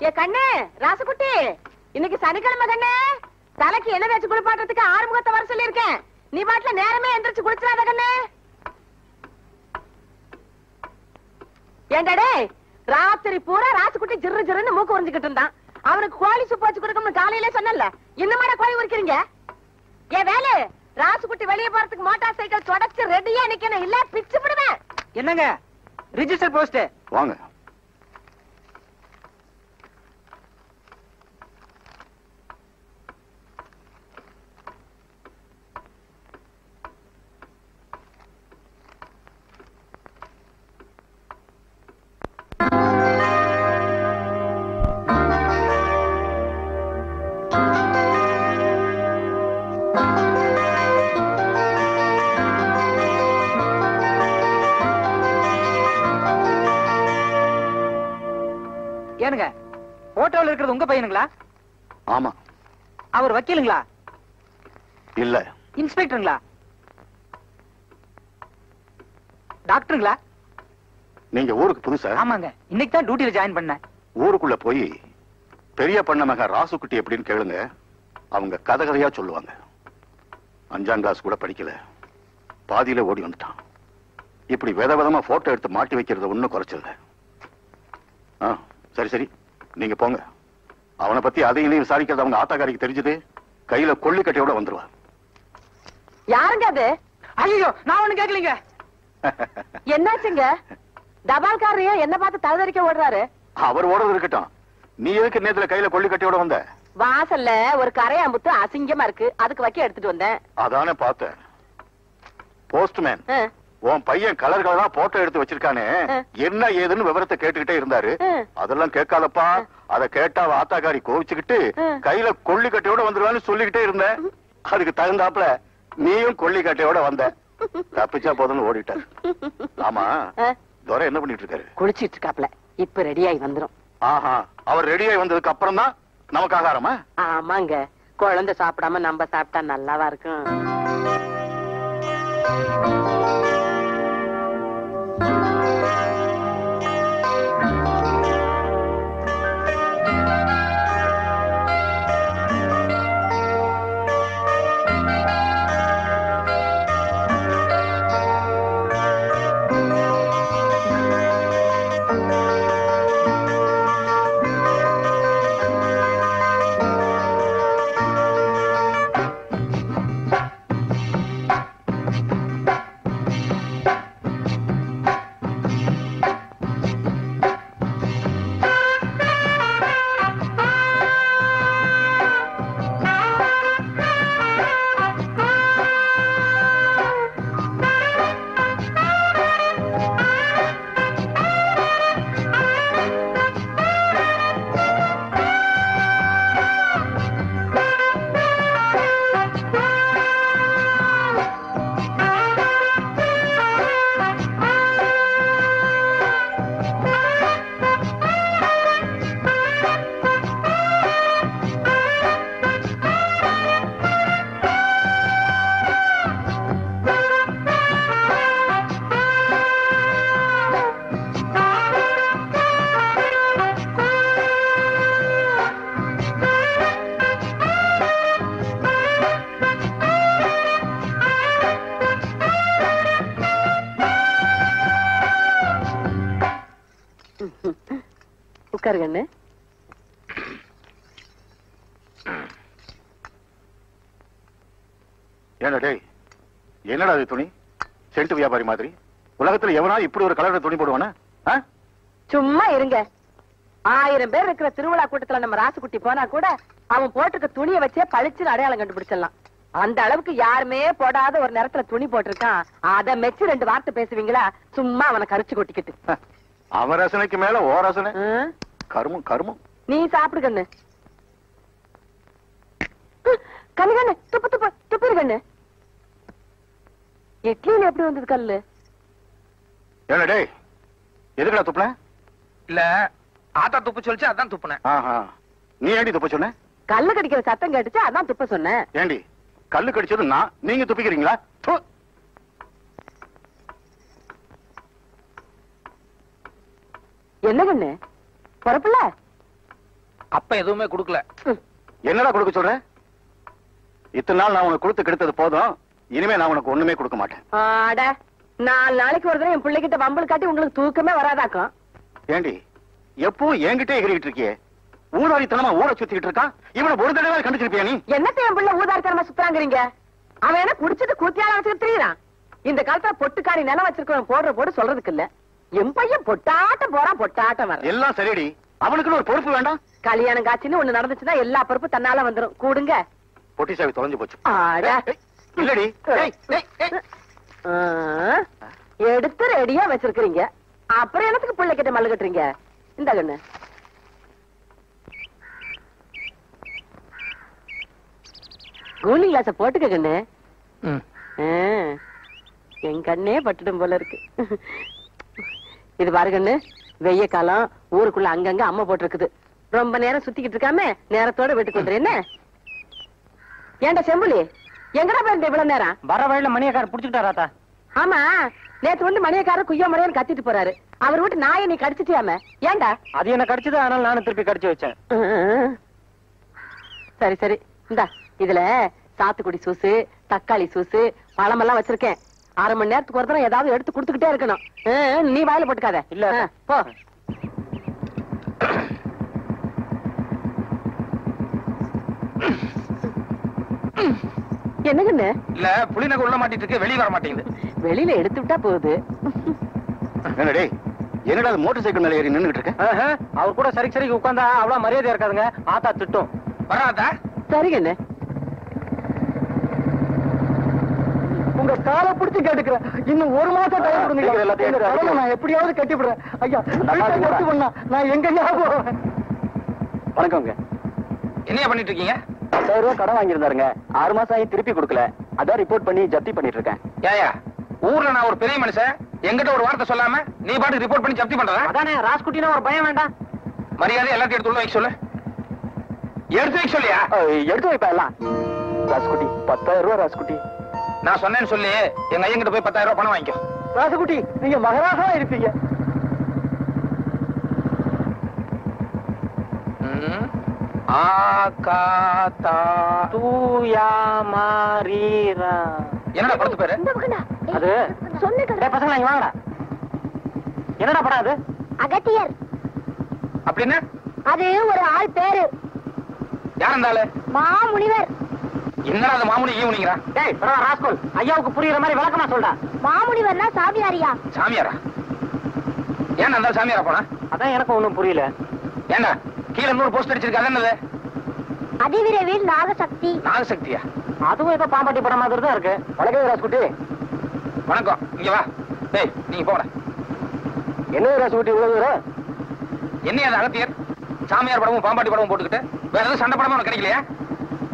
ஏ கண்ணு ராசுகுட்டி, இன்னைக்கு சனிக்கிழமை கண்ணு, தலைக்கு என்ன வச்சு குளிப்பாட்டுறதுக்கு ஆறுமுகத்தை வர சொல்லியிருக்கேன். நீ பாட்டுல நேரமே எந்திரிச்சு குளிச்சிடாத கண்ணு. ஏண்டாடே, ராத்திரி பூரா ராசுகுட்டி ஜிரு ஜிருன்னு மூக்கு உறிஞ்சுக்கிட்டு இருந்தான். அவனுக்கு கோழி சூப்பு வச்சு கொடுக்கணும்னு காலையில சொன்னல, இன்னும் கோழி உரிக்கிறீங்க? ஏ வேலு, ராசுகுட்டி வெளியே போறதுக்கு மோட்டார் சைக்கிள் தொடச்சு ரெடியா நிக்கணும், இல்ல பிச்சு விடுவேன். என்னங்க ரிஜிஸ்டர் போஸ்ட்? வாங்க. ஏனுங்க போட்டோல இருக்கிறது உங்க பையனுங்களா? ஆமா. அவர் வக்கீலுங்களா? இல்ல. இன்ஸ்பெக்டருங்களா? டாக்டருங்களா? நீங்க ஊருக்கு புதுசா? ஆமாங்க, இன்னைக்கு தான் டியூட்டில ஜாயின் பண்ணேன். ஊருக்குள்ள போய் பெரிய பண்ண மக ராசுக்குட்டி எப்படின்னு கேளுங்க, அவங்க கதை கதையா சொல்லுவாங்க. 5ஆம் கிளாஸ் கூட படிக்கல, பாதியில ஓடி வந்துட்டான். இப்படி விதவிதமா போட்டோ எடுத்து மாட்டி வைக்கிறது ஒன்னும் குறைச்சல. சரி சரி, நீங்க போங்க. அவனை பத்தி அதையும் விசாரிக்கிறது அவங்க ஆத்தாக்காரிக்கு தெரிஞ்சது, கையில கொள்ளிக்கட்டையோட வந்துருவா. யாருங்க அது? ஐயோ, நான் ஒண்ணு கேட்கலீங்க. என்னாச்சுங்க? தபால்காரையா என்ன பார்த்து தலதறிக்க ஓடுறாரு? அவர் ஓடுறது இருக்கட்டும், நீ எதுக்கு நேத்துல கையில கொள்ளிக்கட்டையோட வந்த? வாசல்ல ஒரு கரையாம்புத்து அசிங்கமா இருக்கு, அதுக்கு வைக்க எடுத்துட்டு வந்தேன். அதானே பார்த்தேன். போஸ்ட்மேன் உன் பையன் கலர் கலரா போட்டோ எடுத்து வச்சிருக்கானே, என்ன ஏதுன்னு விவரத்தை கேட்டுக்கிட்டே இருந்தாரு. அதெல்லாம் கேட்காதப்பா, அத கேட்டா ஆத்தாக்காரி கோவிச்சுக்கிட்டு கையில கொள்ளிக்கட்டையோட வந்துருவான்னு சொல்லிக்கிட்டே இருந்தேன். அதுக்கு தகுந்தாப்புல நீயும் கொள்ளிக்கட்டையோட வந்த. தப்பிச்சா போதும்னு ஓடிட்ட. ஆமா, துரை என்ன பண்ணிட்டு இருக்காரு? குளிச்சிட்டு இருக்காப்ல, இப்ப ரெடியாகி வந்துரும். ஆஹா, அவர் ரெடியாகி வந்ததுக்கு அப்புறம் தான் நமக்கு ஆகாரமா? ஆமாங்க, குழந்தை சாப்பிடாம நம்ம சாப்பிட்டா நல்லாவா இருக்கும். உட்காருங்கண்ணு. என்னடா அது துணி? சென்ட் வியாபாரி மாதிரி உலகத்துல எவனா இப்படி ஒரு கலர் துணி போடுவானா? சும்மா இருங்க. 1000 பேர் இருக்கிற திருவிழா கூட்டத்துல நம்ம ராசுகுட்டி போனா கூட அவன் போட்டிருக்க துணியை வச்சே பளிச்சுன்னு அடையாளம் கண்டுபிடிச்சிடலாம். அந்த அளவுக்கு யாருமே போடாத ஒரு நேரத்துல துணி போட்டிருக்கான். அத மெச்சு 2 வார்த்தை பேசுவீங்களா? சும்மா அவனை கரிச்சு கொட்டிக்கிட்டு. அவன் ரசனைக்கு மேல ஓ ரசனை. கருமம் கருமம். நீ சாப்பிடு கண்ணு. கண்ணு கண்ணு துப்பு துப்பு துப்பிரு கண்ணு. இட்லியில எப்படி வந்தது கல்லு? என்னடே எதுக்குடா துப்புன? இல்ல ஆத்தா துப்பு சொல்லிச்சு, அதான் துப்புனேன். நீ ஏண்டி துப்ப சொன்ன? கல்லு கடிக்கிற சத்தம் கேட்டுச்சு, அதான் துப்ப சொன்னேன். ஏண்டி கல்லு கடிச்சது நான், நீங்க துப்பிக்கிறீங்களா? என்ன கண்ணு பொறப்புல? அப்ப எதுவுமே கொடுக்கல. என்னடா கொடுக்க சொல்ற? இத்தனை நாள் நான் உனக்கு கொடுத்து கெடுத்தது போதும். இனிமே நான் உனக்கு ஒண்ணுமே கொடுக்க மாட்டேன். ஆட 4 நாளைக்கு ஒரு தடவை என் பிள்ளைகிட்ட வம்பல் காட்டி உங்களுக்கு தூக்கமே வராதாக்கும். ஏண்டி எப்பவும் என்கிட்ட எகிரிட்டு இருக்கியே? ஊதாரித்தனமா ஊரை சுத்திட்டு இருக்கான். இவனை ஒரு தடவை கண்டுச்சிருப்பியா நீ? என்னத்த என் பிள்ளை ஊதாரித்தனமா சுத்துறாங்கிறீங்க? அவன் என்ன குடிச்சிட்டு கூத்தியால வச்சுட்டு திரியிறான். இந்த காலத்துல பொட்டுக்காரி நிலம் வச்சிருக்கவன் போடுற போடு சொல்றதுக்கு இல்ல. என் பையன் பொட்டாட்டம் போறான், பொட்டாட்டம் வர. எல்லாம் சரிடி. அவனுக்குன்னு ஒரு பொறுப்பு வேண்டாம்? கல்யாணம் காட்சின்னு ஒண்ணு நடந்துச்சுன்னா எல்லா பொறுப்பு தன்னால வந்துரும். கூடுங்க. பொட்டி சாவி தொலைஞ்சு போச்சு. இல்லடி. எடுத்து ரெடியா வச்சிருக்கீங்க. அப்புறம் எனக்கு பிள்ளை கிட்ட மல்லு கட்டுறீங்க. இந்த கண்ணு கூலிங் கிளாஸ போட்டுக்க கண்ணு. என் கண்ணே பட்டுடும் போல இருக்கு. இது பாரு கண்ணு, வெய்ய காலம், ஊருக்குள்ள அங்கங்க அம்மா போட்டிருக்குது. ரொம்ப நேரம் சுத்திக்கிட்டு இருக்காம நேரத்தோட வீட்டுக்கு வந்துரு. என்ன ஏண்டா செம்புலி, எங்கடா போயிருந்த இவ்வளவு நேரம்? வர வழியில மணியக்காரர் புடிச்சுட்டாராத்தா? ஆமா, நேத்து வந்து மணியக்காரர் குய்யா முறையான்னு கத்திட்டு போறாரு. அவர் வீட்டு நாயை நீ கடிச்சிட்டியாம? ஏண்டா? அது என்ன கடிச்சது, அதனால நானும் திருப்பி கடிச்சு வச்சேன். சரி சரி, இந்தா இதுல சாத்துக்குடி சூசு, தக்காளி சூசு, பழமெல்லாம் வச்சிருக்கேன். 1/2 மணி நேரத்துக்கு ஒரு தடவை ஏதாவது எடுத்து குடுத்துக்கிட்டே இருக்கணும். நீ வாயில போட்டுக்காத. இல்ல போ. என்னங்கண்ணு? இல்ல புளிநகை உள்ள மாட்டிட்டு இருக்கு, வெளியே வர மாட்டேங்குது. வெளியில எடுத்து விட்டா போகுது. என்னடே, என்னடா மோட்டார் சைக்கிள் மேல ஏறி நின்னுட்டு இருக்க? அவர் கூட சரி சரி உட்கார்ந்தா அவ்வளவு மரியாதை இருக்காதுங்க. ஆத்தா திட்டும். வராதா? சரிங்கண்ணு. உங்க காலை பிடிச்சு கேட்டுக்கிறேன். இன்னும் 1 மாசம் டைம் கொடுங்க. நான் எப்படியாவது கட்டிவிடுறேன். ஐயா நான் எங்க ஞாபகம். வணக்கம்ங்க. என்ன பண்ணிட்டு இருக்கீங்க? 10,000 ரூபாய் கடன் வாங்கியிருந்தாருங்க. 6 மாசம் ஆகி திருப்பி கொடுக்கல. அதான் ரிப்போர்ட் பண்ணி ஜப்தி பண்ணிட்டு இருக்கேன். ஏயா, ஊர்ல நான் ஒரு பெரிய மனுஷன், என்கிட்ட ஒரு வார்த்தை சொல்லாம நீ பாட்டு ரிப்போர்ட் பண்ணி ஜப்தி பண்றதா? அதானே, ராஸ்குட்டினா ஒரு பயம் வேண்டாம். மரியாதை எல்லாத்தையும் எடுத்து உள்ள வைக்க சொல்லு. எடுத்து வைக்க சொல்லியா? எடுத்து வைப்பா எல்லாம். ராஸ்குட்டி 10,000 ரூபாய். ராஸ்குட்டி நான் சொன்னேன்னு சொல்லி எங்க ஐயங்கிட்ட போய் 10,000 ரூபாய் பணம் வாங்கிக்கோ. ராசுகுட்டி, நீங்க மகராசா இருப்பீங்க. என்னடா படத்து பேரு? அது பசங்களா இங்க வாங்கடா. என்னடா படம் அது? அகத்தியர். அப்படின்னு அது ஒரு ஆள் பேரு. யார் அந்த ஆளு? மாமுனிவர். என்னடா அது மாமுனி ஈவுனிங்கிறா? டேய் ராஸ்கோல், ஐயாவுக்கு புரியுற மாதிரி விளக்கமா சொல்றா. மாமுனிவர்னா சாமியாரியா? சாமியாரா? ஏன் அந்த சாமியாரா போனா? அதான் எனக்கு ஒண்ணும் புரியல. ஏண்டா கீழே 100 போஸ்ட் அடிச்சிருக்க, அது என்னது? அதிவிரைவில் நாகசக்தி. நாகசக்தியா? அதுவும் ஏதோ பாம்பாட்டி படம் மாதிரி தான் இருக்கு. வணக்கம் ராஸ்குட்டி. வணக்கம். இங்க வா. டேய் நீங்க போங்கடா. என்ன ராஸ்குட்டி இவ்வளவு தூரம்? என்ன அது அகத்தியர் சாமியார் படமும் பாம்பாட்டி படமும் போட்டுக்கிட்டு வேற எதுவும் சண்டை படமும் உனக்கு கிடைக்கலையா?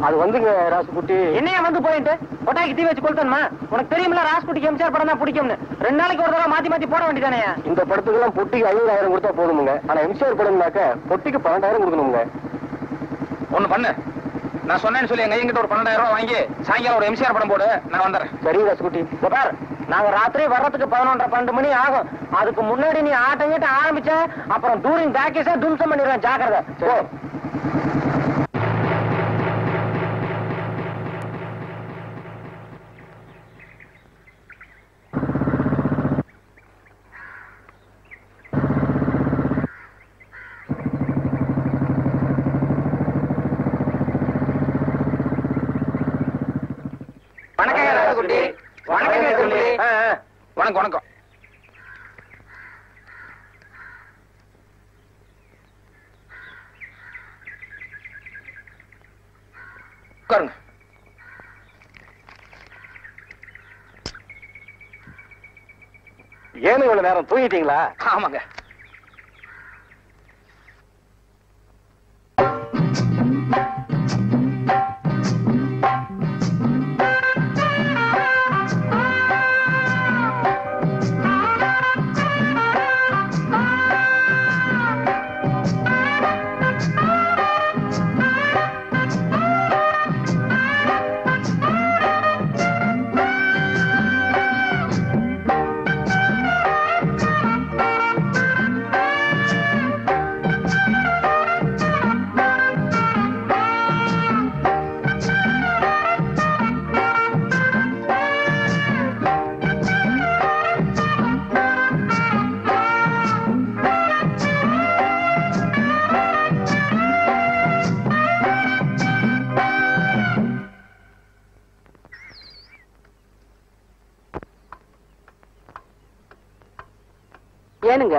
அது வந்துங்க ராசுகுட்டி. என்னையா வந்து போயிட்டு கொட்டாக்கி தீ வச்சு கொளுத்தணுமா? உனக்கு தெரியுமில்ல ராசுகுட்டிக்கு எம்ஜிஆர் படம் தான் பிடிக்கும்னு. 2 நாளைக்கு ஒரு தடவை மாத்தி மாத்தி போட வேண்டியதானே? இந்த படத்துக்கு எல்லாம் பொட்டிக்கு 50,000 கொடுத்தா போதுமுங்க. ஆனா எம்ஜிஆர் படம்னாக்க பொட்டிக்கு 12,000 கொடுக்கணுங்க. ஒண்ணு பண்ணு, நான் சொன்னேன்னு சொல்லி எங்க எங்கிட்ட ஒரு 12,000 ரூபாய் வாங்கி சாயங்காலம் ஒரு எம்ஜிஆர் படம் போடு, நான் வந்துடுறேன். சரி ராசுகுட்டி. பார், நாங்க ராத்திரி வர்றதுக்கு 11:30 12 மணி ஆகும். அதுக்கு முன்னாடி நீ ஆட்டம் கிட்ட ஆரம்பிச்ச அப்புறம் டூரிங் பேக்கேஜா தும்சம் பண்ணிடுவேன். ஜாக்கிரதை. வணக்கம் வணக்கம். உட்காருங்க. ஏன்னு இவ்வளவு நேரம் தூங்கிட்டீங்களா? ஆமாங்க. ஏனுங்க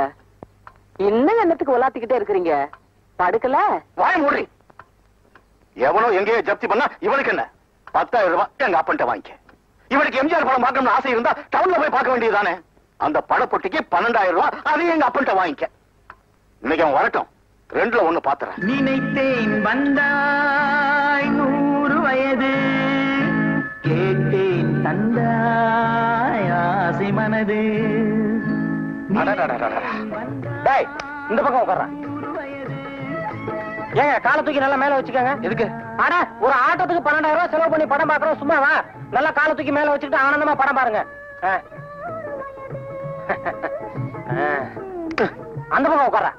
இன்னும் என்னத்துக்கு உலாத்திக்கிட்டே இருக்கிறீங்க? படுக்கல? வாய் மூடி. எவனோ எங்கேயோ ஜப்தி பண்ணா இவனுக்கு என்ன? 10,000 ரூபாய் எங்க அப்பன்ட்ட வாங்கிக்க. இவனுக்கு எம்ஜிஆர் படம் பார்க்கணும்னு ஆசை இருந்தா டவுன்ல போய் பார்க்க வேண்டியதுதானே? அந்த படப்பொட்டிக்கு 12,000 ரூபாய் அதையும் எங்க அப்பன்ட்ட வாங்கிக்க. இன்னைக்கு அவன் வரட்டும், 2ல 1 பாத்துறேன். நினைத்தேன் வந்தாய் 100 வயது, கேட்டேன் தந்தாய் ஆசை மனது. டேய், இந்த பக்கம் உட்கார்றேன். ஏங்க காலை தூக்கி நல்லா மேல வச்சுக்கோங்க. எதுக்கு? அட ஒரு ஆட்டத்துக்கு 12,000 ரூபாய் செலவு பண்ணி படம் பாக்குறோம், சும்மாவா? நல்லா காலை தூக்கி மேல வச்சுக்கிட்டு ஆனந்தமா படம் பாருங்க. அந்த பக்கம் உட்கார்ற.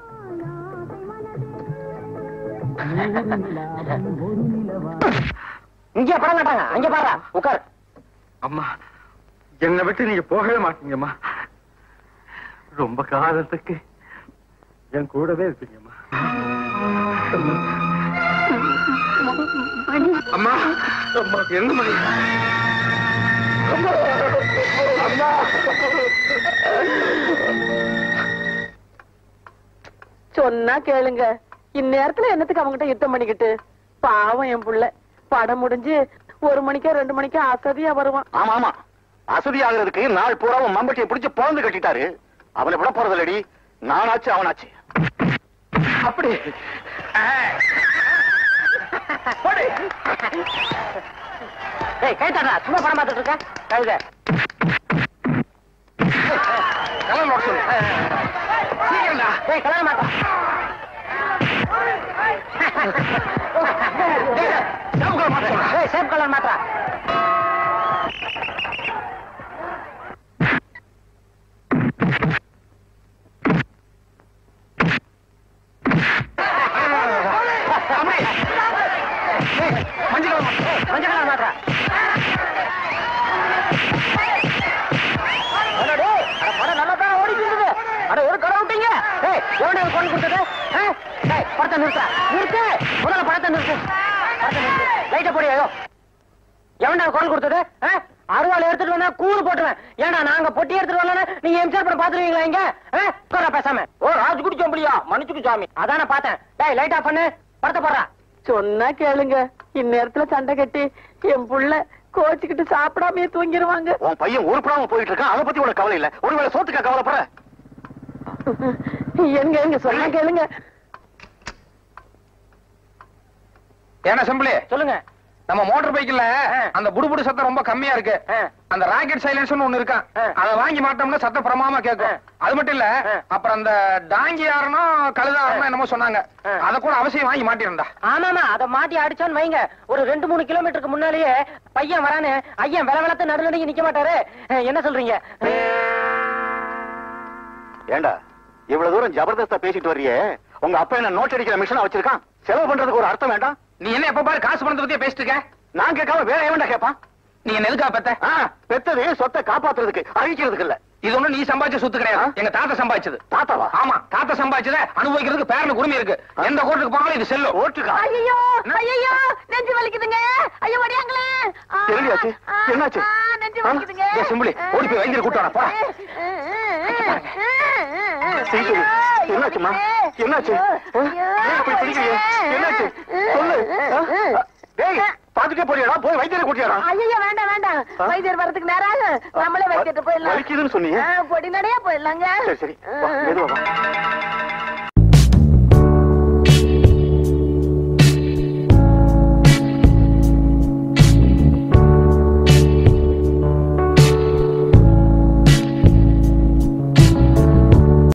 இங்கே படம் காட்டாங்க, அங்க பாரு, உட்காரு. அம்மா, என்னை விட்டு நீங்க போகவே மாட்டீங்கம்மா. ரொம்ப காலத்துக்கு என் கூடவே இருப்பீங்கம்மா. அம்மா, அம்மா என்ன மணி? சொன்னா கேளுங்க. இந்நேரத்துல என்னத்துக்கு அவங்கிட்ட யுத்தம் பண்ணிக்கிட்டு? பாவம் என் புள்ள. படம் முடிஞ்சு 1 மணிக்கோ 2 மணிக்கோ அசதியா வருவான். ஆமா ஆமா, அசதி ஆகிறதுக்கு நாள் பூரா அவன் மம்பட்டியை பிடிச்சு பொழந்து கட்டிட்டாரு. அவனை விட போறதில்லடி, நானாச்சு அவனாச்சு. அப்படி கை தட்டா, சும்மா படம் பார்த்துட்டு இருக்க. கழுத கலர் நோட் சொல்லு. கல்யாணம் மாட்டா. சேம் கலர் மாட்டா. மஞ்சள் கலர் மாட்டா. படம் நல்லா தான் ஓடிட்டு இருக்குது. அட ஒரு கடை விட்டீங்க. எவனே கொண்டு கொடுத்தது? படத்தை நிறுத்த நிறுத்து, முதல்ல படத்தை நிறுத்து. லைட்ட போடியோ. எவன்டா கொண்டு கொடுத்தது? அருவாள் எடுத்துட்டு வந்தா கூறு போட்டுருவேன். ஏன்னா நாங்க பொட்டி எடுத்துட்டு வரல, நீங்க எம்ஜிஆர் படம் பாத்துருவீங்களா? இங்க பேசாம ஓ ராஜ்குடி சோம்பலியா, மன்னிச்சுக்கு சாமி. அதான பார்த்தேன். டேய் லைட் ஆஃப் பண்ணு, படத்தை போடுறா. சொன்னா கேளுங்க. இந்நேரத்துல சண்டை கட்டி என் புள்ள கோச்சுக்கிட்டு சாப்பிடாமே தூங்கிடுவாங்க. உன் பையன் உருப்படாம போயிட்டு இருக்கான், அதை பத்தி உனக்கு கவலை இல்ல. ஒருவேளை சோத்துக்கா கவலைப்படுற? எங்க சொன்னா கேளுங்க. ஏன்னா செம்பிளி சொல்லுங்க. நம்ம மோட்டார் பைக்ல அந்த புடுபுடு சத்தம் ரொம்ப கம்மியா இருக்கு. அந்த ராக்கெட் சைலன்ஸ் ஒண்ணு இருக்கான், அதை வாங்கி மாட்டோம்னா சத்தம் பிரமாமா கேட்கும். அது மட்டும் இல்ல, அப்புறம் அந்த டாங்கி யாரனும் கழுதாரனும் என்னமோ சொன்னாங்க, அத கூட அவசியம் வாங்கி மாட்டிருந்தா. ஆமாமா, அதை மாட்டி அடிச்சான்னு வைங்க, ஒரு 2-3 கிலோமீட்டருக்கு முன்னாலேயே பையன் வரானு ஐயன் வில விளத்து நடுநடுங்கி நிக்க மாட்டாரு. என்ன சொல்றீங்க? ஏண்டா இவ்வளவு தூரம் ஜபர்தஸ்தா பேசிட்டு வர்றியே, உங்க அப்பா என்ன நோட் அடிக்கிற மிஷினா வச்சிருக்கான்? செலவு பண்றதுக்கு ஒரு அர்த்தம் வேண்டாம்? நீ என்ன எப்ப பாரு காசு பணத்தை பத்தியே பேசிட்டு இருக்க? நான் கேட்காம வேற எவன்டா கேட்பான்? நீ என்ன எதுக்கா பெத்த? பெத்தது சொத்தை காப்பாத்துறதுக்கு, அழிக்கிறதுக்கு இல்ல. இது ஒண்ணு நீ சம்பாதிச்ச சொத்து கிடையாது, எங்க தாத்தா சம்பாதிச்சது. தாத்தாவா? ஆமா, தாத்தா சம்பாதிச்சத அனுபவிக்கிறதுக்கு பேரனுக்கு உரிமை இருக்கு. எந்த கோர்ட்டுக்கு போனாலும் இது செல்லும். ஓட்டுக்கா? ஐயோ ஐயோ, நெஞ்சு வலிக்குதுங்க. ஐயோ வடியாங்களே. என்னாச்சு? என்னாச்சு? நெஞ்சு வலிக்குதுங்க. சிம்பிளி ஓடி போய் வைத்தியர் கூட்டானா போடா. என்னாச்சுமா? என்னாச்சு? போய் பிடிக்கிறீங்க, என்னாச்சு சொல்லு. டேய் பாத்துட்டே போறியாடா? போய் வைத்தியரை கூட்டியாடா? ஐயோ வேண்டாம் வேண்டாம், வைத்தியர் வரதுக்கு நேரம் ஆகும். நம்மளே வைத்தியத்தை போயிடலாம். வலிக்குதுன்னு சொன்னீங்க. பொடி நடையா போயிடலாங்க. சரி சரி, மெதுவா வா.